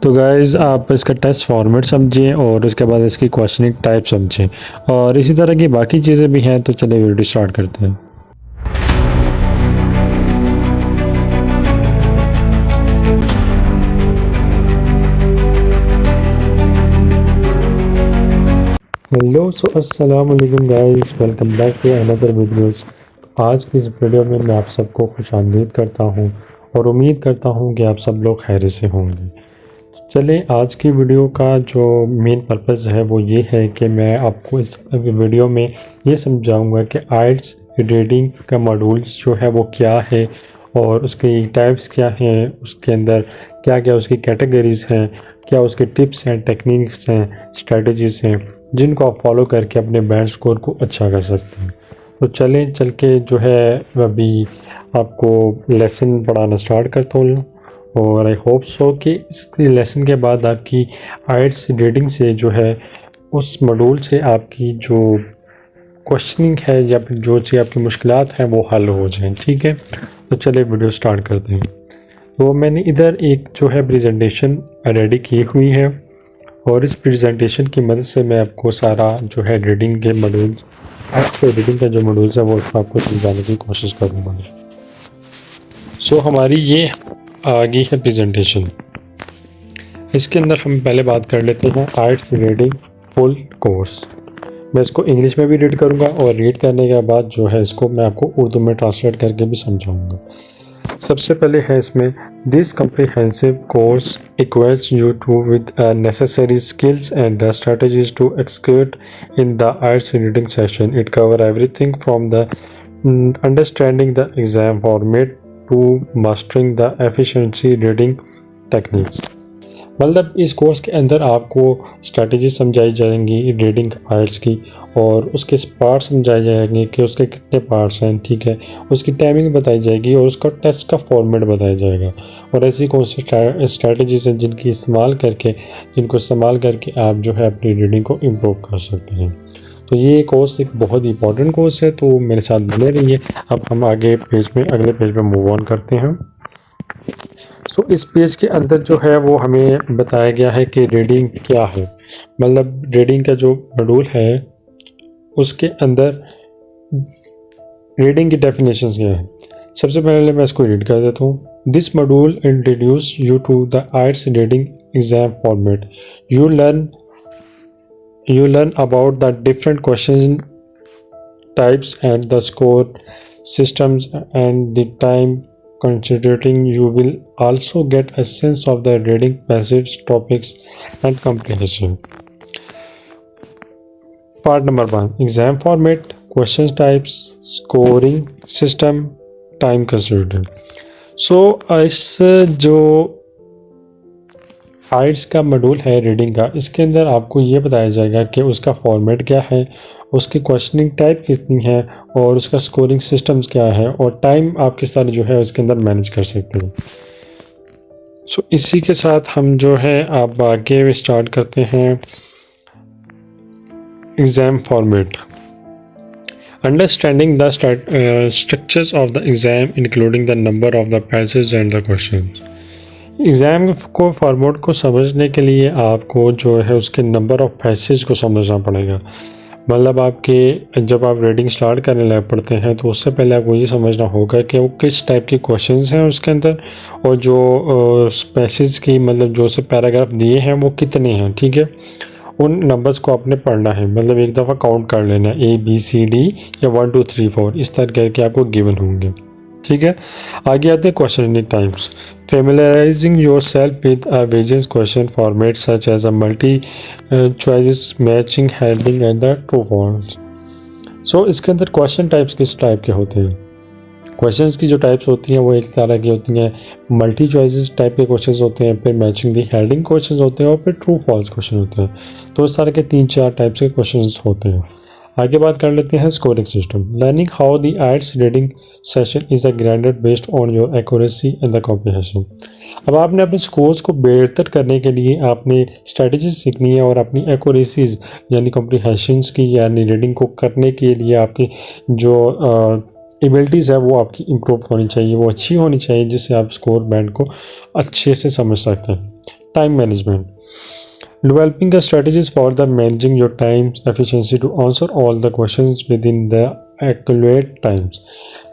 तो गाइज़ आप इसका टेस्ट फॉर्मेट समझें और उसके बाद इसकी क्वेश्चनिंग टाइप समझें और इसी तरह की बाकी चीज़ें भी हैं। तो चलिए वीडियो स्टार्ट करते हैं। हेलो अस्सलाम वालेकुम guys, welcome back to another videos. आज की इस वीडियो में मैं आप सबको खुशामदीद करता हूं और उम्मीद करता हूं कि आप सब लोग खैरियत से होंगे। चलें, आज की वीडियो का जो मेन पर्पस है वो ये है कि मैं आपको इस वीडियो में ये समझाऊंगा कि आइल्स रीडिंग का मॉड्यूल्स जो है वो क्या है और उसके टाइप्स क्या हैं, उसके अंदर क्या क्या उसकी कैटेगरीज़ हैं, क्या उसके टिप्स हैं, टेक्निक्स हैं, स्ट्रेटजीज़ हैं जिनको आप फॉलो करके अपने बैंड स्कोर को अच्छा कर सकते हैं। तो चलें, चल के जो है अभी आपको लेसन पढ़ाना स्टार्ट करता हूँ और आई होप सो कि इस लेसन के बाद आपकी आइल्स रीडिंग से जो है उस मॉड्यूल से आपकी जो क्वेश्चनिंग है या फिर जो सी आपकी मुश्किलात हैं वो हल हो जाएं। ठीक है, तो चलिए वीडियो स्टार्ट करते हैं। तो मैंने इधर एक जो है प्रेजेंटेशन रेडी की हुई है और इस प्रेजेंटेशन की मदद से मैं आपको सारा जो है रीडिंग के मॉड्यूल्स, आपके रीडिंग का जो मॉड्यूल्स है वो आपको समझाने की कोशिश करूँगा। सो हमारी ये आ गई है प्रेजेंटेशन। इसके अंदर हम पहले बात कर लेते हैं आर्ट्स रीडिंग फुल कोर्स। मैं इसको इंग्लिश में भी रीड करूँगा और रीड करने के बाद जो है इसको मैं आपको उर्दू में ट्रांसलेट करके भी समझाऊँगा। सबसे पहले है इसमें this comprehensive course equips you to with necessary skills and strategies to execute in the IELTS reading session. It covers everything from the understanding the exam format to mastering the efficiency reading techniques. मतलब इस course के अंदर आपको strategy समझाई जाएंगी reading आइल्स की और उसके पार्ट समझाए जाएंगे कि उसके कितने पार्ट्स हैं। ठीक है, उसकी टाइमिंग बताई जाएगी और उसका टेस्ट का फॉर्मेट बताया जाएगा और ऐसी कौन सी स्ट्रेटजीज हैं जिनको इस्तेमाल करके आप जो है अपनी रीडिंग को इम्प्रूव कर सकते हैं। तो ये कोर्स एक बहुत ही इंपॉर्टेंट कोर्स है, तो मेरे साथ बने रहिए। अब हम अगले पेज में मूव ऑन करते हैं। सो इस पेज के अंदर जो है वो हमें बताया गया है कि रीडिंग क्या है। मतलब रीडिंग का जो मॉड्यूल है उसके अंदर रीडिंग की डेफिनेशंस क्या है। सबसे पहले मैं इसको रीड कर देता हूँ। This module introduce you to the IELTS reading exam format. You learn about the different question types and the score systems and the time considering. You will also get a sense of the reading passage topics and comprehension. Part number 1, exam format, question types, scoring system, time considering. So इस जो आइल्स का module है reading का, इसके अंदर आपको ये बताया जाएगा कि उसका फॉर्मेट क्या है, उसकी क्वेश्चनिंग टाइप कितनी है और उसका स्कोरिंग सिस्टम्स क्या है और टाइम आप किस तरह जो है उसके अंदर मैनेज कर सकते हो। सो इसी के साथ हम जो है आप आगे स्टार्ट करते हैं। Exam format, understanding the structures of the exam including the number of the passage and the questions. Exam को फॉर्मेट को समझने के लिए आपको जो है उसके नंबर ऑफ पैसेज को समझना पड़ेगा। मतलब आपके जब आप रीडिंग स्टार्ट करने लग पड़ते हैं तो उससे पहले आपको ये समझना होगा कि वो किस टाइप के क्वेश्चंस हैं उसके अंदर और जो पैसेज की मतलब जो से पैराग्राफ दिए हैं वो कितने हैं। ठीक है, उन नंबर्स को आपने पढ़ना है, मतलब एक दफ़ा काउंट कर लेना है ABCD या 1 2 3 4 इस तरह करके आपको गिवन होंगे। ठीक है, आगे आते हैं क्वेश्चनिंग टाइप्स। फेमिलराइजिंग योर सेल्फ with a various question format such as a multi choice matching handling and the true false. So इसके अंदर क्वेश्चन टाइप्स किस टाइप के होते हैं। क्वेश्चंस की जो टाइप्स होती हैं वो एक तरह की होती हैं, मल्टी चॉइसेस टाइप के क्वेश्चंस होते हैं, फिर मैचिंग दी हेडिंग क्वेश्चंस होते हैं और फिर ट्रू फॉल्स क्वेश्चन होते हैं। तो इस तरह के 3-4 टाइप्स के क्वेश्चंस होते हैं। आगे बात कर लेते हैं scoring system. Learning how the IELTS reading session is a graded based on your accuracy and the comprehension. अब आपने अपने स्कोर्स को बेहतर करने के लिए आपने स्ट्रेटजीज सीखनी है और अपनी एक्यूरेसीज यानी कॉम्प्रिहेंशंस की यानी रीडिंग को करने के लिए आपकी जो एबिलिटीज़ है वो आपकी इम्प्रूव होनी चाहिए, वो अच्छी होनी चाहिए जिससे आप स्कोर बैंड को अच्छे से समझ सकते हैं। Time management, developing a strategies for the managing your time efficiency to answer all the questions within the accurate times।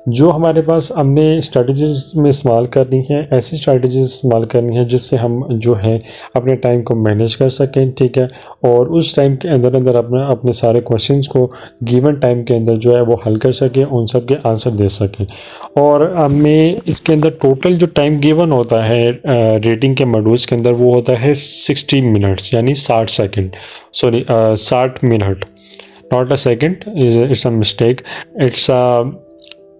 जो हमारे पास हमने स्ट्रेटजीज में इस्तेमाल करनी है, ऐसी स्ट्रेटजीज इस्तेमाल करनी है जिससे हम जो है अपने टाइम को मैनेज कर सकें, ठीक है, और उस टाइम के अंदर अंदर अपने सारे क्वेश्चंस को गिवन टाइम के अंदर जो है वो हल कर सकें, उन सब के आंसर दे सकें। और हमें इसके अंदर टोटल जो टाइम गिवन होता है रीडिंग के मॉड्यूल्स के अंदर वो होता है 60 मिनट्स, यानी 60 second, sorry 60 minute, not a second, it's a mistake, it's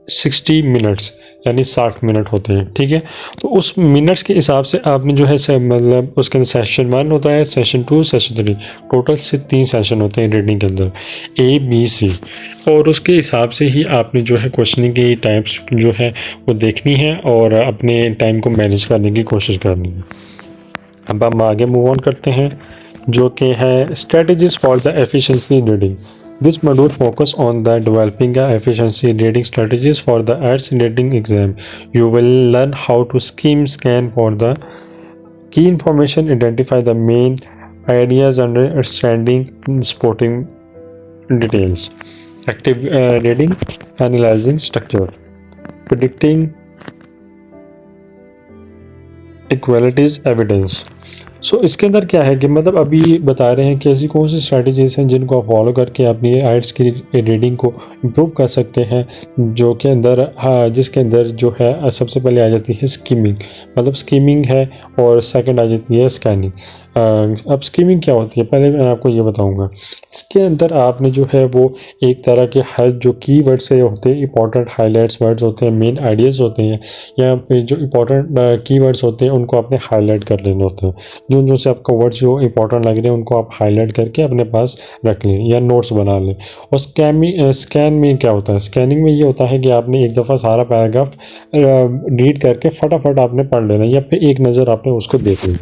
60 minutes यानी 60 मिनट होते हैं, ठीक है। तो उस मिनट्स के हिसाब से आपने जो है मतलब उसके अंदर सेशन 1 होता है, सेशन 2, सेशन 3, टोटल से 3 सेशन होते हैं रीडिंग के अंदर, A, B, C, और उसके हिसाब से ही आपने जो है क्वेश्चनिंग की टाइप्स जो है वो देखनी है और अपने टाइम को मैनेज करने की कोशिश करनी है। अब हम आगे मूव ऑन करते हैं जो कि है strategies for the efficiency reading. This module focus on the developing a efficiency reading strategies for the IELTS reading exam. You will learn how to scan for the key information, identify the main ideas, understanding, supporting details, active reading, analyzing structure, predicting equalities evidence। सो इसके अंदर क्या है कि मतलब अभी बता रहे हैं कि ऐसी कौन सी स्ट्रैटेजीज हैं जिनको आप फॉलो करके अपनी आइल्स की रीडिंग को इम्प्रूव कर सकते हैं, जो के अंदर जिसके अंदर जो है सबसे पहले आ जाती है स्कीमिंग, मतलब स्कीमिंग है, और सेकंड आ जाती है स्कैनिंग। अब स्कीमिंग क्या होती है पहले मैं आपको ये बताऊंगा। इसके अंदर आपने जो है वो एक तरह के हर जो की वर्ड्स होते हैं, इंपॉर्टेंट हाईलाइट्स वर्ड्स होते हैं, मेन आइडियाज़ होते हैं, या फिर जो इंपॉर्टेंट की वर्ड्स होते हैं उनको आपने हाईलाइट कर लेने होते हैं। जो से आपको वर्ड्स जो इंपॉर्टेंट लग रहे हैं उनको आप हाईलाइट करके अपने पास रख लें या नोट्स बना लें। और स्कैन में क्या होता है, स्कैनिंग में ये होता है कि आपने एक दफ़ा सारा पैराग्राफ रीड करके फटाफट आपने पढ़ लेना या फिर एक नज़र आपने उसको देख ली,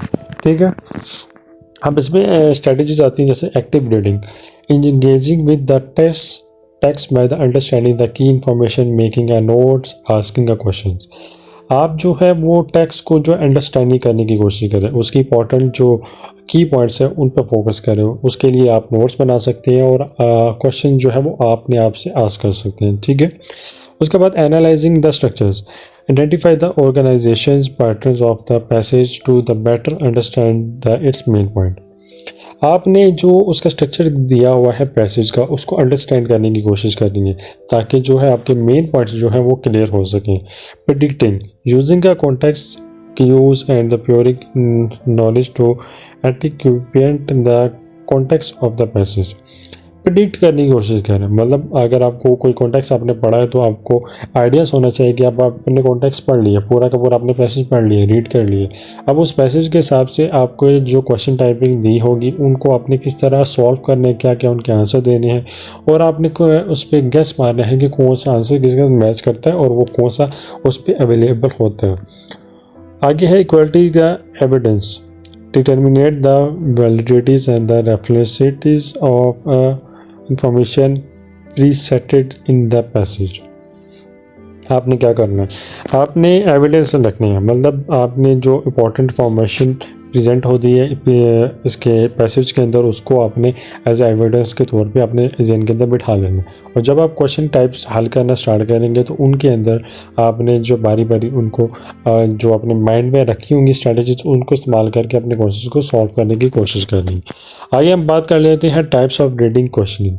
ठीक है। अब इसमें स्ट्रेटजीज आती हैं जैसे active reading, engaging with the text by the understanding the key information, making a notes, asking a question. आप जो है वो टेक्स्ट को जो अंडरस्टैंडिंग करने की कोशिश करें, उसकी इंपॉर्टेंट जो की पॉइंट्स हैं उन पर फोकस करें। उसके लिए आप नोट्स बना सकते हैं और क्वेश्चन जो है वो अपने आप से आस्क कर सकते हैं, ठीक है। उसके बाद analysing the structures, identify the organisations patterns of the passage to the better understand the it's main point. आपने जो उसका स्ट्रक्चर दिया हुआ है पैसेज का उसको अंडरस्टैंड करने की कोशिश करनी है ताकि जो है आपके मेन पॉइंट्स जो है वो क्लियर हो सकें। Predicting, using a context cues and the prior knowledge to एटिक्यूपेंट the context of the passage. Predict करने की कोशिश करें, मतलब अगर आपको कोई कॉन्टेक्स्ट आपने पढ़ा है तो आपको आइडियाज़ होना चाहिए कि आपने कॉन्टेक्स्ट पढ़ लिया, पूरा का पूरा आपने पैसेज पढ़ लिया, रीड कर लिए। अब उस पैसेज के हिसाब से आपको जो क्वेश्चन टाइपिंग दी होगी उनको आपने किस तरह सॉल्व करने, क्या क्या उनके आंसर देने हैं, और आपने उस पर गेस मारना है कि कौन सा आंसर किसके साथ मैच करता है और वो कौन सा उस पर अवेलेबल होता है। आगे है equality the evidence, determinate the validities and the references of information presented in the passage। आपने क्या करना है, आपने एविडेंस रखनी है, मतलब आपने जो इम्पोर्टेंट इंफॉर्मेशन प्रेजेंट होती है इसके पैसेज के अंदर उसको आपने एज एविडेंस के तौर पे अपने जहन के अंदर बिठा लेना। और जब आप क्वेश्चन टाइप्स हल करना स्टार्ट करेंगे तो उनके अंदर आपने जो बारी बारी उनको जो अपने माइंड में रखी होंगी स्ट्रैटेजीज उनको इस्तेमाल करके अपने क्वेश्चन को सॉल्व करने की कोशिश करनी। आइए हम बात कर लेते हैं types of reading questioning.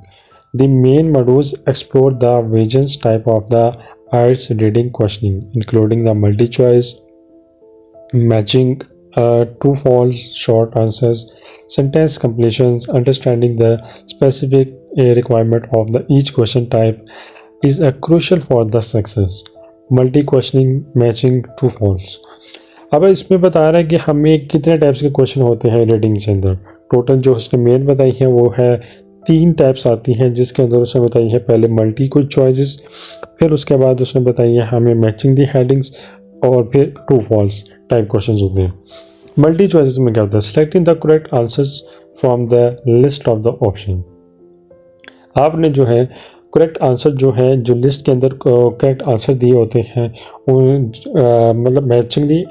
The main modules explore the variant type of the IELTS reading questioning, including the multi-choice, matching true false short answers, sentence completions. Understanding the specific requirement of the each question type is crucial for the success. Multi-questioning, matching true false। अब इसमें बता रहा है कि हमें कितने types के question होते हैं रीडिंग के अंदर। टोटल जो उसने मेन बताई है वो है 3 टाइप्स आती हैं, जिसके अंदर उसने बताई है पहले मल्टी कुछ चॉइसेस, फिर उसके बाद उसने बताई है हमें मैचिंग दी हेडिंग्स, और फिर ट्रू फॉल्स टाइप क्वेश्चंस होते हैं। मल्टी चॉइसेस में क्या होता है, selecting the correct answers from the list of the option. आपने जो है करेक्ट आंसर जो है, जो लिस्ट के अंदर करेक्ट आंसर दिए होते हैं उन मतलब मैचिंग दी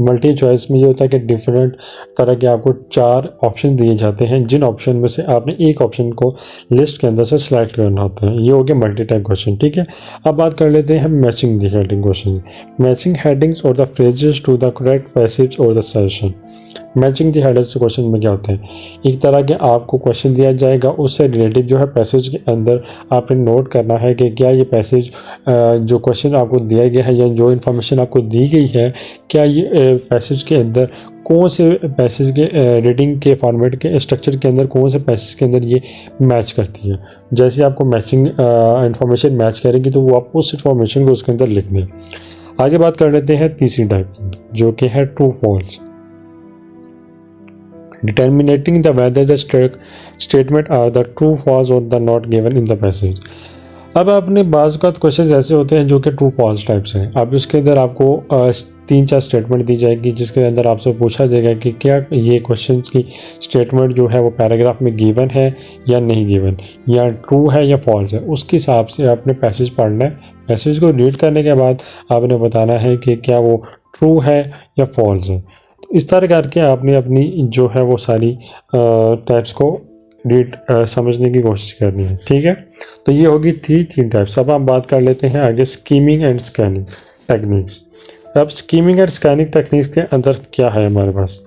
मल्टी चॉइस में ये होता है कि डिफरेंट तरह के आपको 4 ऑप्शन दिए जाते हैं, जिन ऑप्शन में से आपने एक ऑप्शन को लिस्ट के अंदर से सिलेक्ट करना होता है। ये हो गया मल्टी टाइप क्वेश्चन, ठीक है। अब बात कर लेते हैं matching the heading question. Matching headings और the phrases to the correct passage और the session. Matching the headings question में क्या होता है, एक तरह के आपको क्वेश्चन दिया जाएगा, उससे रिलेटेड जो है पैसेज के अंदर आपने नोट करना है कि क्या ये पैसेज जो क्वेश्चन आपको दिया गया है या जो इन्फॉर्मेशन आपको दी गई है, क्या ये पैसेज के अंदर कौन से पैसेज के रीडिंग के फॉर्मेट के स्ट्रक्चर के अंदर कौन से पैसेज के अंदर ये मैच करती है। जैसे आपको मैचिंग इन्फॉर्मेशन मैच करेगी तो वो आप उस इन्फॉर्मेशन को उसके अंदर लिख दें। आगे बात कर लेते हैं तीसरी टाइप की, जो कि है true false. Determining the whether the statement are the true, false or the not given in the passage। अब आपने बाज़ का क्वेश्चन ऐसे होते हैं जो कि ट्रू फॉल्स टाइप्स हैं। अब उसके अंदर आपको 3-4 स्टेटमेंट दी जाएगी, जिसके अंदर आपसे पूछा जाएगा कि क्या ये क्वेश्चन की स्टेटमेंट जो है वो पैराग्राफ में गिवन है या नहीं गिवन, या ट्रू है या फॉल्स है। उसके हिसाब से आपने पैसेज पढ़ना है। पैसेज को रीड करने के बाद आपने बताना है कि क्या वो ट्रू है या फॉल्स है। इस तरह करके आपने अपनी जो है वो सारी टाइप्स को रीड समझने की कोशिश करनी है, ठीक है। तो ये होगी 3 टाइप्स। अब हम बात कर लेते हैं आगे स्कीमिंग एंड स्कैनिंग टेक्निक्स। अब स्कीमिंग एंड स्कैनिंग टेक्निक्स के अंदर क्या है हमारे पास,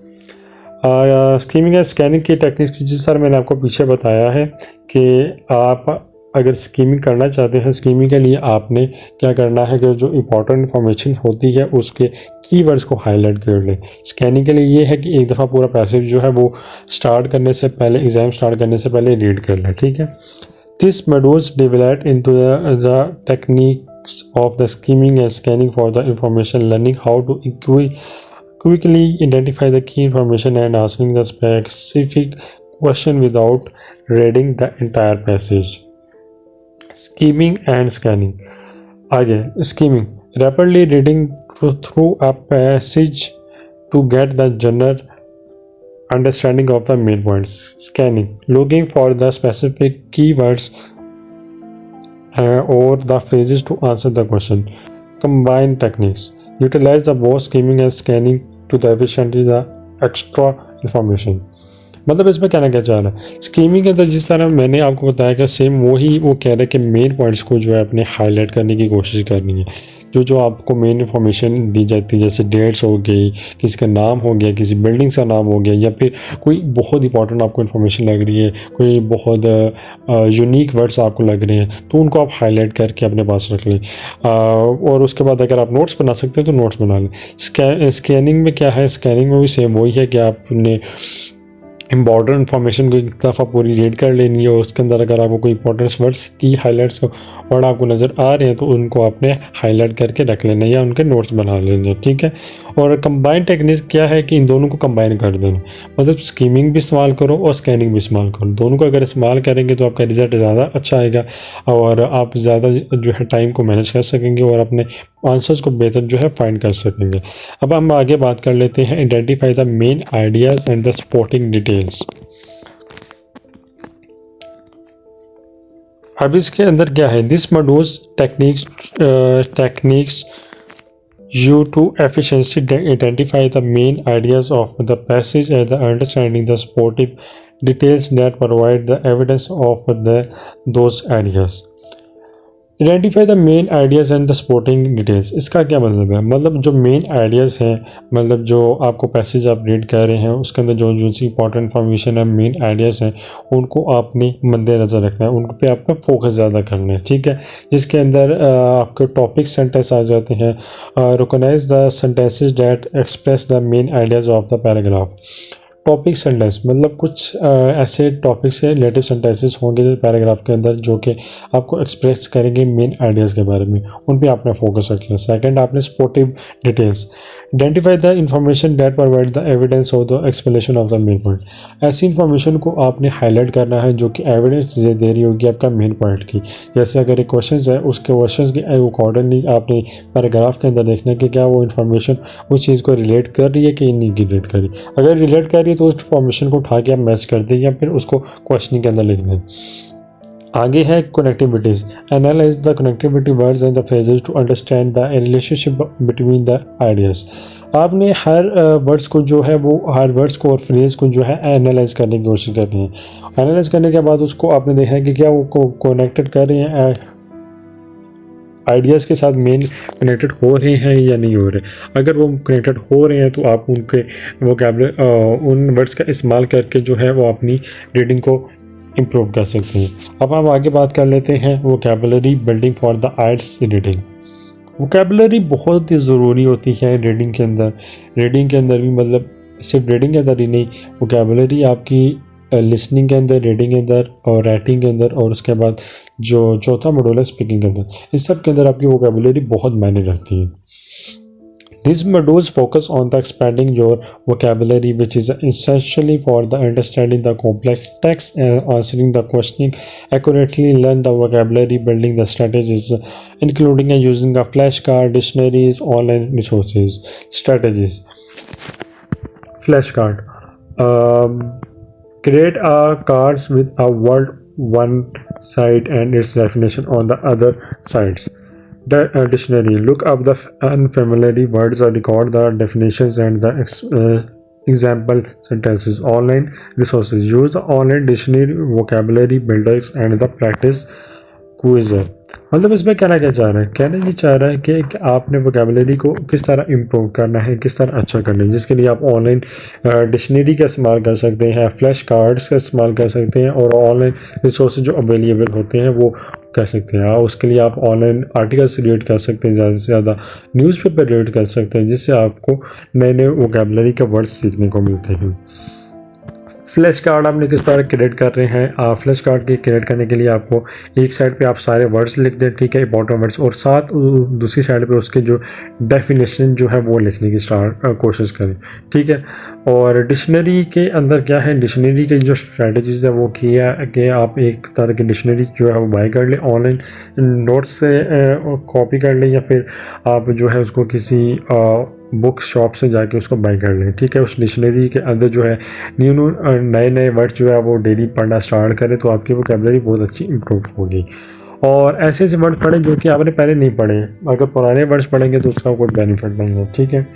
स्कीमिंग एंड स्कैनिंग की टेक्निक्स जिस तरह मैंने आपको पीछे बताया है कि आप अगर स्कीमिंग करना चाहते हैं, स्कीमिंग के लिए आपने क्या करना है कि जो इंपॉर्टेंट इन्फॉर्मेशन होती है उसके कीवर्ड्स को हाईलाइट कर लें। स्कैनिंग के लिए ये है कि एक दफ़ा पूरा पैसेज जो है वो स्टार्ट करने से पहले, एग्ज़ाम स्टार्ट करने से पहले रीड कर लें, ठीक है। This modules develop into the techniques of the skimming and scanning for the information learning how to quickly identify the key information and asking the specific question without reading the entire passage। Scheming and scanning। आगे scheming, rapidly reading through a passage to get the general understanding of the main points। Scanning, looking for the specific keywords or the phrases to answer the question। Combine techniques, utilize the both scheming and scanning to the efficiently the extra information। मतलब इसमें कहना क्या चाह रहा है, skimming के अंदर जिस तरह मैंने आपको बताया कि सेम वही वो कह रहा है कि मेन पॉइंट्स को जो है अपने हाईलाइट करने की कोशिश करनी है। जो आपको मेन इंफॉर्मेशन दी जाती है, जैसे डेट्स हो गई, किसी का नाम हो गया, किसी बिल्डिंग का नाम हो गया, या फिर कोई बहुत इंपॉर्टेंट आपको इन्फॉर्मेशन लग रही है, कोई बहुत यूनिक वर्ड्स आपको लग रहे हैं, तो उनको आप हाईलाइट करके अपने पास रख लें। और उसके बाद अगर आप नोट्स बना सकते हैं तो नोट्स बना लें। स्कैनिंग में क्या है, स्कैनिंग में भी सेम वही है कि आपने इम्पॉर्टेंट इन्फॉर्मेशन को एक दफ़ा पूरी रीड कर लेनी है, और उसके अंदर अगर आपको कोई इंपॉर्टेंट वर्ड्स की हाइलाइट्स वर्ड आपको नज़र आ रहे हैं तो उनको आपने हाईलाइट करके रख लेना है या उनके नोट्स बना लेने, ठीक है। और कंबाइन टेक्निक क्या है कि इन दोनों को कंबाइन कर देना, मतलब स्कीमिंग भी इस्तेमाल करो और स्कैनिंग भी इस्तेमाल करो। दोनों को अगर इस्तेमाल करेंगे तो आपका रिजल्ट ज़्यादा अच्छा आएगा और आप ज़्यादा जो है टाइम को मैनेज कर सकेंगे और अपने आंसर्स को बेहतर जो है फाइंड कर सकेंगे। अब हम आगे बात कर लेते हैं identify the main ideas and the supporting details. अब इसके अंदर क्या है, this modules techniques you to efficiently identify the main ideas of the passage and the understanding the supportive details that provide the evidence of those ideas। Identify the main ideas and the supporting details. इसका क्या मतलब है, मतलब जो main ideas हैं, मतलब जो आपको पैसेज आप रीड कर रहे हैं उसके अंदर जो जो सी इंपॉर्टेंट इन्फॉर्मेशन है, मेन आइडियाज़ हैं, उनको आपने मद्देनज़र रखना है, उन पे आपका फोकस ज़्यादा करना है, ठीक है। जिसके अंदर आपके टॉपिक सेंटेंस आ जाते हैं। Recognise the sentences that express the main ideas of the paragraph. Topic sentence मतलब कुछ ऐसे टॉपिक से रिलेटेड सेंटेंसेस होंगे पैराग्राफ के अंदर जो कि आपको एक्सप्रेस करेंगे मेन आइडियाज़ के बारे में, उन पे आपने फोकस रखना। सेकंड, आपने supportive details, identify the information that provide the evidence of the explanation of the main point. ऐसी इन्फॉर्मेशन को आपने हाईलाइट करना है जो कि एविडेंस दे रही होगी आपका मेन पॉइंट की। जैसे अगर एक क्वेश्चन है, उसके क्वेश्चन के अकॉर्डिंगली आपने पैराग्राफ के अंदर देखना है कि क्या वो इन्फॉर्मेशन उस चीज़ को रिलेट कर रही है कि नहीं रिलेट कर रही। अगर रिलेट कर रही है तो उस इन्फॉर्मेशन को उठा के आप मैच कर दें या फिर उसको क्वेश्चनिंग के अंदर लिख दें। आगे है connectivities. Analyse the connectivity words and the phrases to understand the relationship between the ideas. आपने हर वर्ड्स को जो है वो हर वर्ड्स को और फ्रेज़ को जो है एनालाइज करने की कोशिश करनी है। एनालाइज करने के बाद उसको आपने देखना है कि क्या वो कनेक्टेड कर रहे हैं आइडियाज़ के साथ, मेन कनेक्टेड हो रहे हैं या नहीं हो रहे। अगर वो कनेक्टेड हो रहे हैं तो आप उनके उन वर्ड्स का इस्तेमाल करके जो है वो अपनी रीडिंग को इम्प्रूव कर सकते हैं। अब हम आगे बात कर लेते हैं vocabulary building for the IELTS reading. Vocabulary बहुत ही ज़रूरी होती है रीडिंग के अंदर। रीडिंग के अंदर भी मतलब सिर्फ रीडिंग के अंदर ही नहीं, वोकैबुलरी आपकी लिसनिंग के अंदर, रीडिंग के अंदर और राइटिंग के अंदर, और उसके बाद जो चौथा मॉड्यूल है स्पीकिंग के अंदर, इस सब के अंदर आपकी वोकैबुलरी बहुत मायने रखती है। These modules focus on the expanding your vocabulary, which is essentially for the understanding the complex text and answering the questioning accurately. Learn the vocabulary, building the strategies, including using a flashcard, dictionaries, online resources. Strategies. Flashcard. Create a cards with a word one side and its definition on the other sides. The dictionary. Look up the unfamiliar words or record the definitions and the example sentences. Online resources. Use the online dictionary, vocabulary builders and the practice quiz. मतलब इसमें कहना क्या चाह रहा है, कहना ये चाह रहा है कि आपने वोकैबुलरी को किस तरह इम्प्रूव करना है, किस तरह अच्छा करना है, जिसके लिए आप ऑनलाइन डिक्शनरी का इस्तेमाल कर सकते हैं, फ्लैश कार्ड्स का इस्तेमाल कर सकते हैं और ऑनलाइन रिसोर्स जो अवेलेबल होते हैं वो कर सकते हैं। उसके लिए आप ऑनलाइन आर्टिकल्स रीड कर सकते हैं, ज़्यादा से ज़्यादा न्यूज़पेपर रीड कर सकते हैं, जिससे आपको नए नए वोकैबुलरी के वर्ड्स सीखने को मिलते हैं। फ्लैश कार्ड आपने किस तरह क्रिएट कर रहे हैं। फ्लैश कार्ड के क्रिएट करने के लिए आपको एक साइड पे आप सारे वर्ड्स लिख दें, ठीक है, इंपॉर्टेंट वर्ड्स, और साथ दूसरी साइड पे उसके जो डेफिनेशन जो है वो लिखने की कोशिश करें, ठीक है। और डिक्शनरी के अंदर क्या है, डिक्शनरी की जो स्ट्रेटजीज है वो किया कि आप एक तरह की डिक्शनरी जो है वो बाय कर लें, ऑनलाइन नोट्स से कॉपी कर लें, या फिर आप जो है उसको किसी बुक शॉप से जाके उसको बाय कर लें, ठीक है। उस डिक्शनरी के अंदर जो है नए नए वर्ड्स जो है वो डेली पढ़ना स्टार्ट करें तो आपकी वोकैबुलरी बहुत अच्छी इंप्रूव होगी। और ऐसे ऐसे वर्ड्स पढ़ें जो कि आपने पहले नहीं पढ़े। अगर पुराने वर्ड्स पढ़ेंगे तो उसका कोई बेनिफिट नहीं है, ठीक है।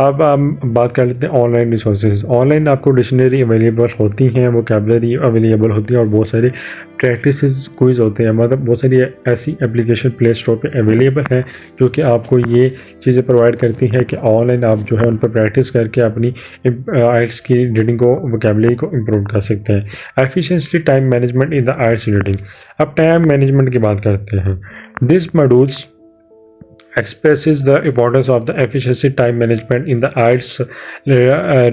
अब हम बात कर लेते हैं ऑनलाइन रिसोर्सेज। ऑनलाइन आपको डिक्शनरी अवेलेबल होती हैं, वोकैबुलरी अवेलेबल होती है और बहुत सारे प्रैक्टिसेस क्विज़ होते हैं। मतलब बहुत सारी ऐसी एप्लीकेशन प्ले स्टोर पे अवेलेबल हैं जो कि आपको ये चीज़ें प्रोवाइड करती हैं कि ऑनलाइन आप जो है उन पर प्रैक्टिस करके अपनी आइल्स की रीडिंग को, वोकैबुलरी को इम्प्रूव कर सकते हैं। Efficiently time management in the IELTS reading. अब टाइम मैनेजमेंट की बात करते हैं। This modules expresses the importance of the efficiency time management in the IELTS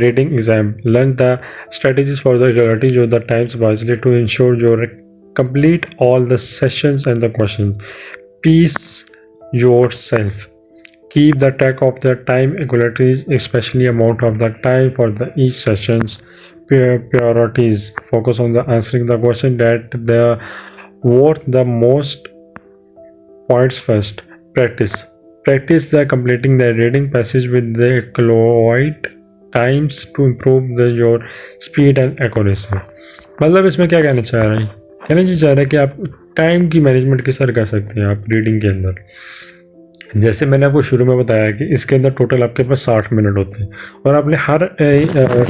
reading exam. Learn the strategies for the regularity of the times wisely to ensure you complete all the sessions and the questions. Pace yourself. Keep the track of the time equalities, especially amount of the time for the each sessions. Priorities. Focus on the answering the question that the worth the most points first. Practice the completing the reading passage with the allotted times to improve your speed and accuracy. मतलब इसमें क्या कहना चाह रहा है, कहना ये चाह रहा है कि आप टाइम की मैनेजमेंट किस तरह कर सकते हैं आप रीडिंग के अंदर। जैसे मैंने आपको शुरू में बताया कि इसके अंदर टोटल आपके पास 60 मिनट होते हैं और आपने हर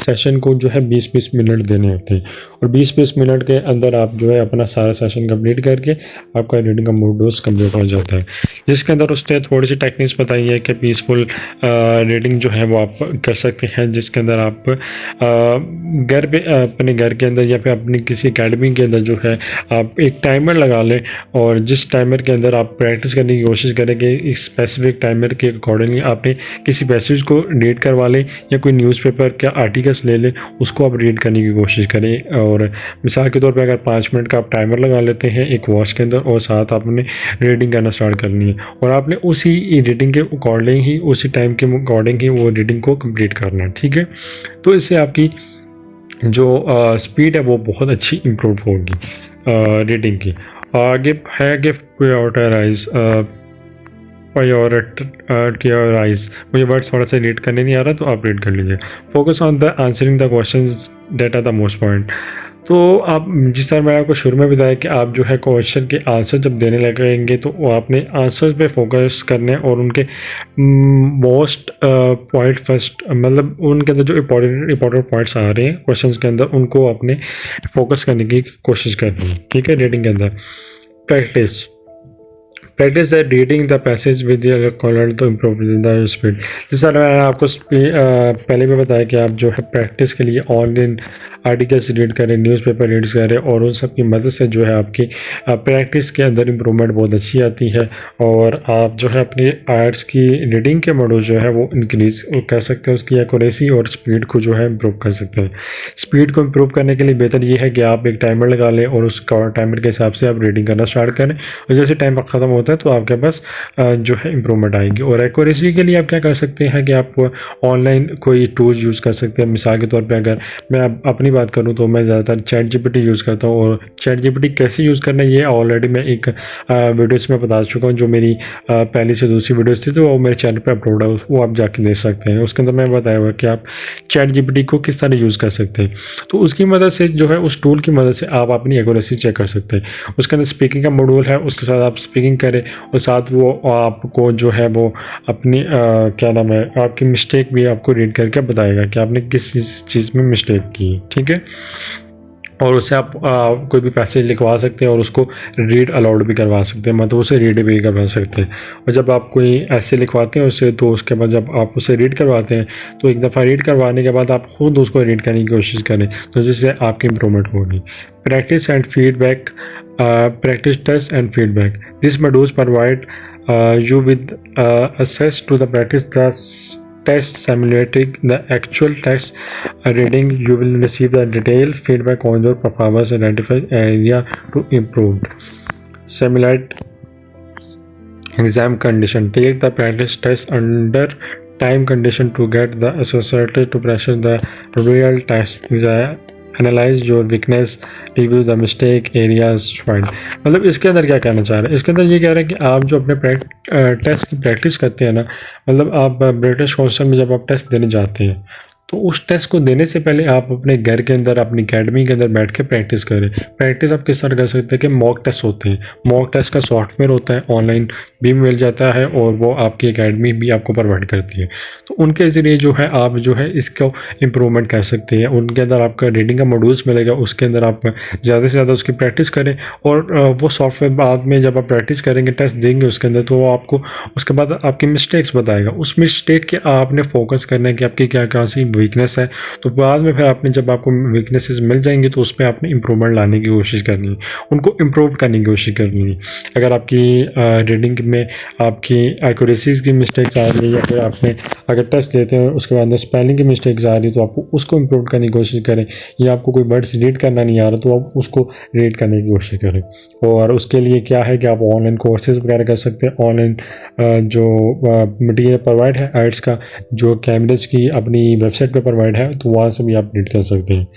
सेशन को जो है 20-20 मिनट देने होते हैं, और 20-20 मिनट के अंदर आप जो है अपना सारा सेशन कंप्लीट करके आपका रीडिंग का मोड्यूल्स कंप्लीट हो जाता है। जिसके अंदर उसने थोड़ी सी टेक्निक्स बताई है कि पीसफुल रीडिंग जो है वो आप कर सकते हैं, जिसके अंदर आप घर पे अपने घर के अंदर या फिर अपनी किसी अकेडमी के अंदर जो है आप एक टाइमर लगा लें, और जिस टाइमर के अंदर आप प्रैक्टिस करने की कोशिश करें कि इस स्पेसिफिक टाइमर के अकॉर्डिंगली आपने किसी पैसेज को रीड करवा लें या कोई न्यूज़पेपर का आर्टिकल्स ले लें, उसको आप रीड करने की कोशिश करें। और मिसाल के तौर पे अगर 5 मिनट का आप टाइमर लगा लेते हैं एक वॉच के अंदर और साथ आपने रीडिंग करना स्टार्ट करनी है, और आपने उसी रीडिंग के अकॉर्डिंग ही, उसी टाइम के अकॉर्डिंग ही वो रीडिंग को कंप्लीट करना है, ठीक है। तो इससे आपकी जो स्पीड है वो बहुत अच्छी इम्प्रूव होगी रीडिंग की। आगे है कि प्रायोरिटाइज, मुझे वर्ड थोड़ा सा रीड करने नहीं आ रहा तो आप रीड कर लीजिए। Focus on the answering the questions that are the most point. तो आप जिस तरह मैंने आपको शुरू में बताया कि आप जो है क्वेश्चन के आंसर जब देने लगेंगे तो वो आपने आंसर्स पे फोकस करने हैं और उनके मोस्ट पॉइंट फर्स्ट, मतलब उनके अंदर जो इंपॉर्टेंट पॉइंट्स आ रहे हैं क्वेश्चंस के अंदर उनको आपने फोकस करने की कोशिश करनी है। ठीक है, रीडिंग के अंदर practice the reading the passage with caller to improve the speed. जैसा मैंने आपको पहले भी बताया कि आप जो है प्रैक्टिस के लिए ऑनलाइन आर्टिकल्स रीड करें, न्यूज़पेपर रीड करें और उन सब की मदद से जो है आपकी प्रैक्टिस के अंदर इम्प्रूवमेंट बहुत अच्छी आती है और आप जो है अपनी आर्ट्स की रीडिंग के मॉडल जो है वो इंक्रीज़ कर सकते हैं, उसकी एक्यूरेसी और स्पीड को जो है इम्प्रूव कर सकते हैं। स्पीड को इम्प्रूव करने के लिए बेहतर ये है कि आप एक टाइमर लगा लें और उस टाइमर के हिसाब से आप रीडिंग करना स्टार्ट करें और जैसे टाइम ख़त्म होता है तो आपके पास जो है इम्प्रूवमेंट आएगी। और एक्यूरेसी के लिए आप क्या कर सकते हैं कि आप ऑनलाइन कोई टूल्स यूज़ कर सकते हैं। मिसाल के तौर पे अगर मैं अपनी बात करूं तो मैं ज़्यादातर चैट जीपीटी यूज़ करता हूं और चैट जीपीटी कैसे यूज़ करना है ये ऑलरेडी मैं एक वीडियोस में बता चुका हूं, जो मेरी पहली से दूसरी वीडियोस थी तो वो मेरे चैनल पर अपलोड है, वो आप जाके देख सकते हैं। उसके अंदर मैं बताया हुआ कि आप चैट जीपीटी को किस तरह यूज़ कर सकते हैं। तो उसकी मदद से जो है उस टूल की मदद से आप अपनी एक्यूरेसी चेक कर सकते हैं। उसके अंदर स्पीकिंग का मॉड्यूल है, उसके साथ आप स्पीकिंग करें और साथ वो आपको जो है वो अपनी क्या नाम है आपकी मिस्टेक भी आपको रीड करके बताएगा कि आपने किस चीज़ में मिस्टेक की। ठीक है, और उससे आप कोई भी पैसेज लिखवा सकते हैं और उसको रीड अलाउड भी करवा सकते हैं, मतलब उसे रीड भी करवा सकते हैं। और जब आप कोई ऐसे लिखवाते हैं उससे तो उसके बाद जब आप उसे रीड करवाते हैं तो एक दफ़ा रीड करवाने के बाद आप खुद उसको रीड करने की कोशिश करें तो जिससे आपकी इम्प्रूवमेंट होगी। Practice and feedback, practice test and feedback. These modules provide you with access to the practice test simulating the actual test reading. You will receive the detailed feedback on your performance and identify area to improve. Simulate exam condition. Take the practice test under time condition to get the associated to pressure the real test exam. Analyse your weakness, review the mistake areas find. मतलब इसके अंदर क्या कहना चाह रहे हैं, इसके अंदर ये कह रहे हैं कि आप जो अपने टेस्ट की प्रैक्टिस करते हैं ना, मतलब आप ब्रिटिश काउंसिल में जब आप टेस्ट देने जाते हैं तो उस टेस्ट को देने से पहले आप अपने घर के अंदर अपनी अकेडमी के अंदर बैठ के प्रैक्टिस करें। प्रैक्टिस आप किस तरह कर सकते हैं कि मॉक टेस्ट होते हैं, मॉक टेस्ट का सॉफ्टवेयर होता है, ऑनलाइन भी मिल जाता है और वो आपकी अकेडमी भी आपको प्रोवाइड करती है। तो उनके ज़रिए जो है आप जो है इसको इम्प्रूवमेंट कर सकते हैं। उनके अंदर आपका रीडिंग का मॉड्यूल्स मिलेगा, उसके अंदर आप ज़्यादा से ज़्यादा उसकी प्रैक्टिस करें और वो सॉफ्टवेयर बाद में जब आप प्रैक्टिस करेंगे टेस्ट देंगे उसके अंदर तो वो आपको उसके बाद आपकी मिस्टेक्स बताएगा। उस मिस्टेक के आपने फोकस करना है कि आपकी क्या क्या सी वीकनेस है, तो बाद में फिर आपने जब आपको वीकनेसेस मिल जाएंगी तो उस पर आपने इम्प्रूवमेंट लाने की कोशिश करनी है, उनको इम्प्रूव करने की कोशिश करनी है। अगर आपकी रीडिंग में आपकी एक्यूरेसीज की मिस्टेक्स आ रही है या फिर आपने अगर टेस्ट लेते हैं उसके बाद स्पेलिंग की मिस्टेक्स आ रही है तो आपको उसको इम्प्रूव करने की कोशिश करें, या आपको कोई वर्ड्स रीड करना नहीं आ रहा तो आप उसको रीड करने की कोशिश करें। और उसके लिए क्या है कि आप ऑनलाइन कोर्सेज वगैरह कर सकते हैं। ऑनलाइन जो मटीरियल प्रोवाइड है आर्ट्स का, जो कैम्ब्रिज की अपनी वेबसाइट पर प्रोवाइड है, तो वहाँ से भी आप रीड कर सकते हैं।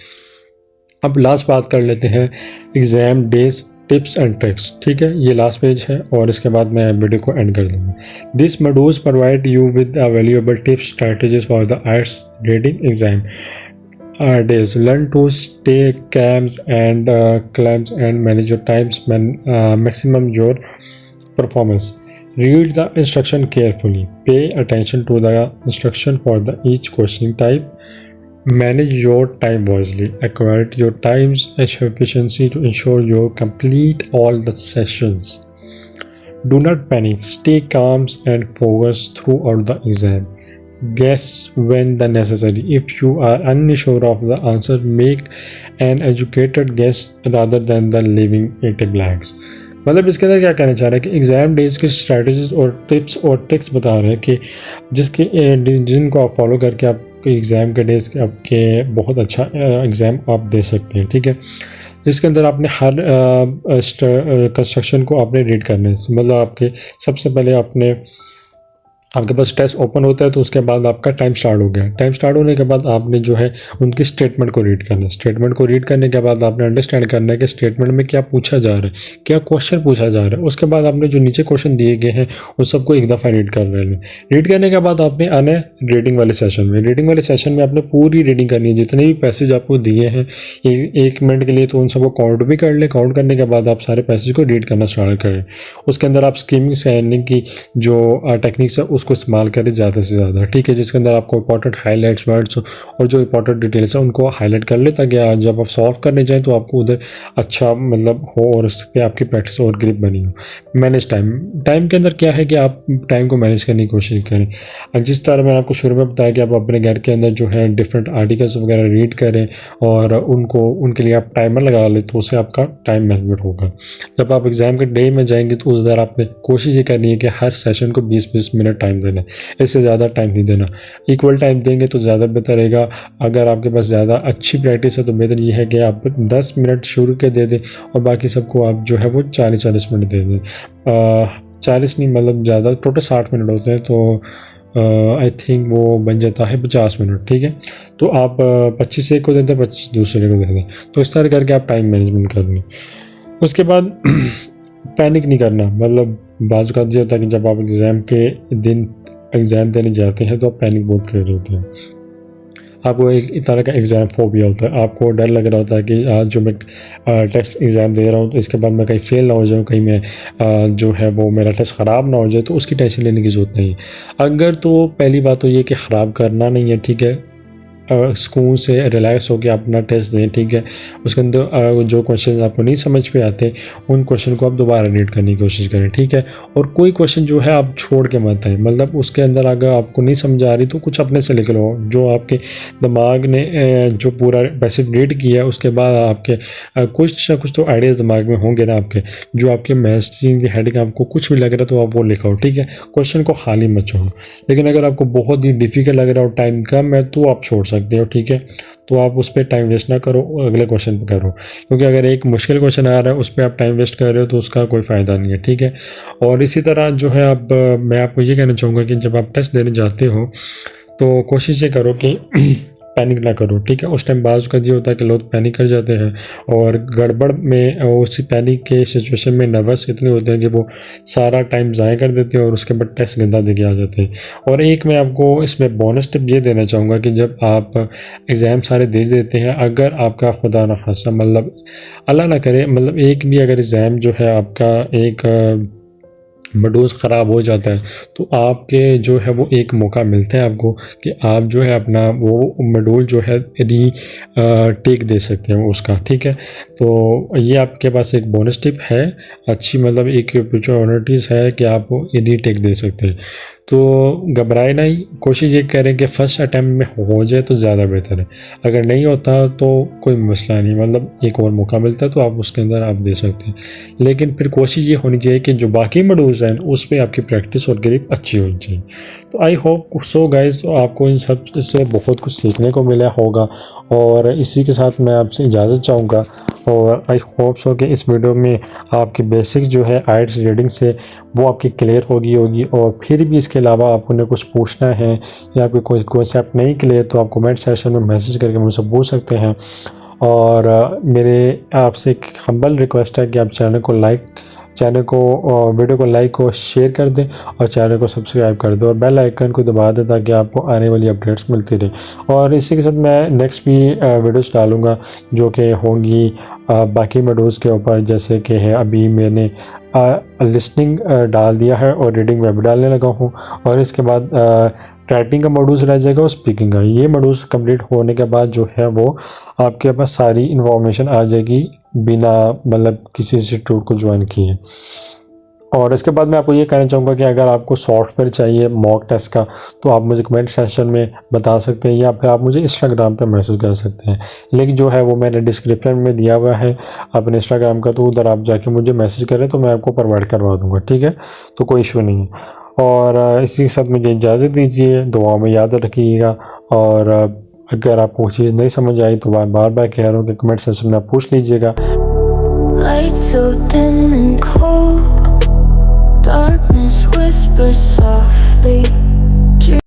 अब लास्ट बात कर लेते हैं exam days tips and tricks. ठीक है, ये लास्ट पेज है और इसके बाद मैं वीडियो को एंड कर दूँगा। This modules provide you with valuable tips strategies for the arts reading exam days. Learn to stay calm and calm and manage your times, maximum your performance. Read the instruction carefully. Pay attention to the instruction for the each question type. Manage your time wisely. Acquire your time's efficiency to ensure you complete all the sessions. Do not panic. Stay calm and focused throughout the exam. Guess when the necessary. If you are unsure of the answer, make an educated guess rather than the leaving it blanks. मतलब इसके अंदर क्या कहना चाह रहे हैं कि exam days के स्ट्रैटेजीज और टिप्स और ट्रिक्स बता रहे हैं कि जिनको आप फॉलो करके आप एग्ज़ाम के डेज के आपके बहुत अच्छा एग्ज़ाम आप दे सकते हैं। ठीक है, जिसके अंदर आपने हर कंस्ट्रक्शन को आपने रीड करना है। मतलब आपके सबसे पहले आपने आपके पास टेस्ट ओपन होता है तो उसके बाद आपका टाइम स्टार्ट हो गया। टाइम स्टार्ट होने के बाद आपने जो है उनकी स्टेटमेंट को रीड करना है। स्टेटमेंट को रीड करने के बाद आपने अंडरस्टैंड करना है कि स्टेटमेंट में क्या पूछा जा रहा है, क्या क्वेश्चन पूछा जा रहा है। उसके बाद आपने जो नीचे क्वेश्चन दिए गए हैं उस सबको एक दफ़ा रीड कर लेना। रीड करने के बाद आपने आना है रीडिंग वाले सेशन में। रीडिंग वाले सेशन में आपने पूरी रीडिंग करनी है, जितने भी पैसेज आपको दिए हैं 1 मिनट के लिए, तो उन सबको काउंट भी कर लें। काउंट करने के बाद आप सारे पैसेज को रीड करना स्टार्ट करें। उसके अंदर आप स्कीमिंग स्कैनिंग की जो टेक्निक्स है उसको इस्तेमाल करें ज़्यादा से ज़्यादा, ठीक है, जिसके अंदर आपको इंपॉर्टेंट हाईलाइट्स वर्ड्स और जो इंपॉर्टेंट डिटेल्स है उनको हाईलाइट कर ले, ताकि जब आप सॉल्व करने जाएं तो आपको उधर अच्छा मतलब हो और उस पर आपकी प्रैक्टिस और ग्रिप बनी हो। Manage time. टाइम के अंदर क्या है कि आप टाइम को मैनेज करने की कोशिश करें। जिस तरह मैंने आपको शुरू में बताया कि आप अपने घर के अंदर जो है डिफरेंट आर्टिकल्स वगैरह रीड करें और उनके लिए आप टाइमर लगा लें, तो उससे आपका टाइम मैनेजमेंट होगा। जब आप एग्ज़ाम के डे में जाएंगे तो उधर आपने कोशिश ये करनी है कि हर सेशन को 20-20 मिनट टाइम देना है, इससे ज़्यादा टाइम नहीं देना। इक्वल टाइम देंगे तो ज़्यादा बेहतर रहेगा। अगर आपके पास ज़्यादा अच्छी प्रैक्टिस है तो बेहतर ये है कि आप 10 मिनट शुरू के दे दें और बाकी सबको आप जो है वो 40-40 मिनट दे दें। 40 नहीं, मतलब ज़्यादा, टोटल 60 मिनट होते हैं, तो आई थिंक वो बन जाता है 50 मिनट, ठीक है। तो आप 25 एक को दे दें, 25 दूसरे को दे दें, तो इस तरह करके आप टाइम मैनेजमेंट कर लें। उसके बाद पैनिक नहीं करना। मतलब बाज़ का ये होता है कि जब आप एग्ज़ाम के दिन एग्ज़ाम देने जाते हैं तो आप पैनिक बहुत कर रहे होते हैं। आपको एक तरह का एग्ज़ाम फोबिया होता है, आपको डर लग रहा होता है कि आज जो मैं टेस्ट एग्ज़ाम दे रहा हूँ तो इसके बाद मैं कहीं फ़ेल ना हो जाऊँ, कहीं मैं जो है वो मेरा टेस्ट ख़राब ना हो जाए, तो उसकी टेंशन लेने की ज़रूरत नहीं है। अगर तो पहली बात तो ये कि ख़राब करना नहीं है, ठीक है, सुकून से रिलैक्स होकर आप अपना टेस्ट दें, ठीक है। उसके अंदर जो क्वेश्चन आपको नहीं समझ पे आते उन क्वेश्चन को आप दोबारा रीड करने की कोशिश करें, ठीक है। और कोई क्वेश्चन जो है आप छोड़ के मत आए, मतलब उसके अंदर अगर आपको नहीं समझ आ रही तो कुछ अपने से लिख लो। जो आपके दिमाग ने जो पूरा पैसेज रीड किया उसके बाद आपके कुछ ना कुछ तो आइडियाज़ दिमाग में होंगे ना आपके, जो आपके मैथ्स की हेडिंग आपको कुछ भी लग रहा है तो आप वो लिखाओ, ठीक है। क्वेश्चन को खाली मत छोड़ो। लेकिन अगर आपको बहुत ही डिफ़िकल्ट लग रहा हो, टाइम कम है, तो आप छोड़ सकते हो, ठीक है। तो आप उस पर टाइम वेस्ट ना करो, अगले क्वेश्चन पे करो, क्योंकि अगर एक मुश्किल क्वेश्चन आ रहा है उस पर आप टाइम वेस्ट कर रहे हो तो उसका कोई फ़ायदा नहीं है, ठीक है। और इसी तरह जो है अब मैं आपको ये कहना चाहूँगा कि जब आप टेस्ट देने जाते हो तो कोशिश ये करो कि पैनिक ना करो, ठीक है। उस टाइम बाज़ का ये होता है कि लोग पैनिक कर जाते हैं और गड़बड़ में उसी पैनिक के सिचुएशन में नर्वस इतने होते हैं कि वो सारा टाइम ज़ाया कर देते हैं और उसके बाद टेस्ट गंदा दे के आ जाते हैं। और एक मैं आपको इसमें बोनस टिप ये देना चाहूँगा कि जब आप एग्ज़ाम सारे दे देते हैं, अगर आपका खुदा न खासा मतलब अल्लाह ना करे, मतलब एक भी अगर एग्ज़ाम जो है आपका एक मॉड्यूल्स ख़राब हो जाता है तो आपके जो है वो एक मौका मिलता है आपको कि आप जो है अपना वो मॉड्यूल जो है टेक दे सकते हैं उसका, ठीक है। तो ये आपके पास एक बोनस टिप है अच्छी, मतलब एक अपॉर्चुनिटीज़ है कि आप टेक दे सकते हैं। तो घबराए नहीं, कोशिश ये करें कि फ़र्स्ट अटैम्प्ट में हो जाए तो ज़्यादा बेहतर है। अगर नहीं होता तो कोई मसला नहीं, मतलब एक और मौका मिलता है तो आप उसके अंदर आप दे सकते हैं। लेकिन फिर कोशिश ये होनी चाहिए कि जो बाकी मॉड्यूल्स हैं उस पर आपकी प्रैक्टिस और ग्रिप अच्छी होनी चाहिए। तो आई होप सो गाइस, तो आपको इन सब से बहुत कुछ सीखने को मिला होगा और इसी के साथ मैं आपसे इजाज़त चाहूँगा। और आई होप सो कि इस वीडियो में आपकी बेसिक जो है आइट्स रीडिंग से वो आपकी क्लियर होगी और फिर भी इसके अलावा आपको ने कुछ पूछना है या आपको कोई कॉन्सेप्ट नहीं क्लियर तो आप कमेंट सेक्शन में मैसेज करके मुझसे पूछ सकते हैं। और मेरे आपसे एक हम्बल रिक्वेस्ट है कि आप वीडियो को लाइक और शेयर कर दें और चैनल को सब्सक्राइब कर दें और बेल आइकन को दबा दें ताकि आपको आने वाली अपडेट्स मिलती रहे। और इसी के साथ मैं नेक्स्ट भी वीडियोस डालूँगा जो कि होंगी बाकी मॉड्यूल्स के ऊपर, जैसे कि है अभी मैंने लिसनिंग डाल दिया है और रीडिंग में भी डालने लगा हूँ और इसके बाद राइटिंग का मॉड्यूल्स रह जाएगा और स्पीकिंग का। ये मॉड्यूल्स कंप्लीट होने के बाद जो है वो आपके पास सारी इन्फॉर्मेशन आ जाएगी बिना मतलब किसी इंस्टीट्यूट को ज्वाइन किए। और इसके बाद मैं आपको ये कहना चाहूँगा कि अगर आपको सॉफ्टवेयर चाहिए मॉक टेस्ट का तो आप मुझे कमेंट सेक्शन में बता सकते हैं या फिर आप मुझे इंस्टाग्राम पे मैसेज कर सकते हैं। लिंक जो है वो मैंने डिस्क्रिप्शन में दिया हुआ है अपने इंस्टाग्राम का, तो उधर आप जाके मुझे मैसेज करें तो मैं आपको प्रोवाइड करवा दूँगा, ठीक है। तो कोई इशू नहीं है। और इसी के साथ मुझे इजाज़त दीजिए, दुआ में याद रखिएगा। और अगर आपको चीज़ नहीं समझ आई तो बार बार कह रहा हूँ कि कमेंट सेक्शन में आप पूछ लीजिएगा। Lights so thin and cold, darkness whispers